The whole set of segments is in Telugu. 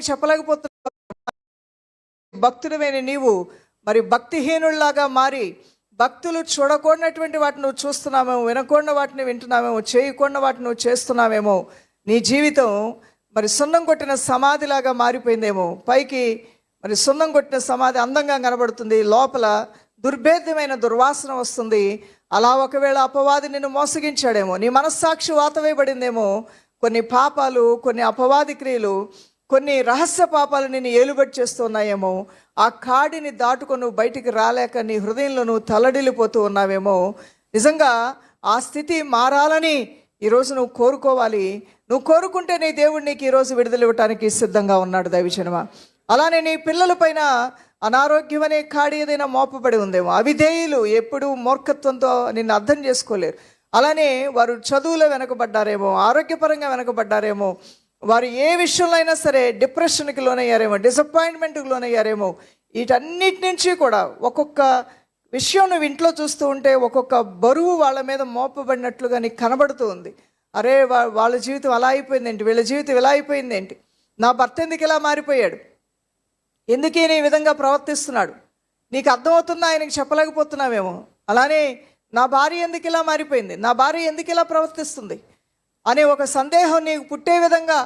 చెప్పలేకపోతున్నావు. భక్తుడమైన నీవు మరి భక్తిహీనుల్లాగా మారి భక్తులు చూడకూడనటువంటి వాటిని నువ్వు చూస్తున్నామేమో, వినకూడని వాటిని వింటున్నామేమో, చేయకూడని వాటిని నువ్వు చేస్తున్నామేమో. నీ జీవితం మరి సున్నం కొట్టిన సమాధిలాగా మారిపోయిందేమో. పైకి మరి సున్నం కొట్టిన సమాధి అందంగా కనబడుతుంది, లోపల దుర్భేద్యమైన దుర్వాసన వస్తుంది. అలా ఒకవేళ అపవాది నిన్ను మోసగించాడేమో, నీ మనస్సాక్షి వాతవేయబడిందేమో. కొన్ని పాపాలు, కొన్ని అపవాది క్రియలు, కొన్ని రహస్య పాపాలు నిన్ను ఏలుబడి చేస్తున్నాయేమో. ఆ కాడిని దాటుకొని నువ్వు బయటికి రాలేక నీ హృదయంలో నువ్వు తల్లడిల్లిపోతూ ఉన్నావేమో. నిజంగా ఆ స్థితి మారాలని ఈరోజు నువ్వు కోరుకోవాలి. నువ్వు కోరుకుంటే నీ దేవుడు నీకు ఈరోజు విడుదల ఇవ్వటానికి సిద్ధంగా ఉన్నాడు దైవజనమా. అలానే నీ పిల్లల పైన అనారోగ్యం అనే కాడి ఏదైనా మోపబడి ఉందేమో. అవిధేయులు, ఎప్పుడు మూర్ఖత్వంతో నిన్ను అర్థం చేసుకోలేరు. అలానే వారు చదువులో వెనకబడ్డారేమో, ఆరోగ్యపరంగా వెనకబడ్డారేమో, వారు ఏ విషయంలో అయినా సరే డిప్రెషన్కి లోనయ్యారేమో, డిసప్పాయింట్మెంట్కి లోనయ్యారేమో. వీటన్నిటి నుంచి కూడా ఒక్కొక్క విషయం నువ్వు ఇంట్లో చూస్తూ ఉంటే ఒక్కొక్క బరువు వాళ్ళ మీద మోపబడినట్లుగా నీకు కనబడుతూ ఉంది. అరే వాళ్ళ జీవితం అలా అయిపోయిందేంటి, వీళ్ళ జీవితం ఇలా అయిపోయిందేంటి, నా భర్త ఎందుకు ఇలా మారిపోయాడు, ఎందుకు ఈయన ఈ విధంగా ప్రవర్తిస్తున్నాడు, నీకు అర్థమవుతుందా, ఆయనకి చెప్పలేకపోతున్నావేమో. అలానే నా భార్య ఎందుకు ఇలా మారిపోయింది, నా భార్య ఎందుకు ఇలా ప్రవర్తిస్తుంది అనే ఒక సందేహం నీకు పుట్టే విధంగా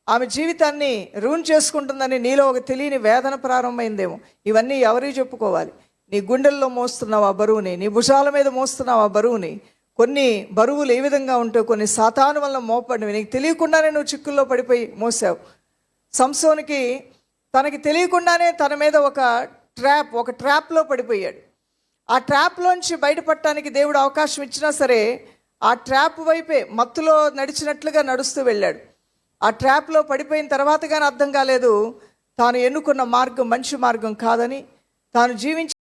ఆమె జీవితాన్ని రూన్ చేసుకుంటుందని నీలో ఒక తెలియని వేదన ప్రారంభమైందేమో. ఇవన్నీ ఎవరికి చెప్పుకోవాలి? నీ గుండెల్లో మోస్తున్నావు ఆ బరువుని, నీ భుజాల మీద మోస్తున్నావు ఆ బరువుని. కొన్ని బరువులు ఏ విధంగా ఉంటావు, కొన్ని సాతాను వల్ల మోపడినవి, నీకు తెలియకుండానే నువ్వు చిక్కుల్లో పడిపోయి మోసావు. సంసోనికి తనకి తెలియకుండానే తన మీద ఒక ట్రాప్లో పడిపోయాడు. ఆ ట్రాప్లోంచి బయటపడటానికి దేవుడు అవకాశం ఇచ్చినా సరే ఆ ట్రాప్ వైపే మత్తులో నడిచినట్లుగా నడుస్తూ వెళ్ళాడు. ఆ ట్రాప్లో పడిపోయిన తర్వాత కానీ అర్థం కాలేదు తాను ఎన్నుకున్న మార్గం మంచి మార్గం కాదని, తాను జీవించే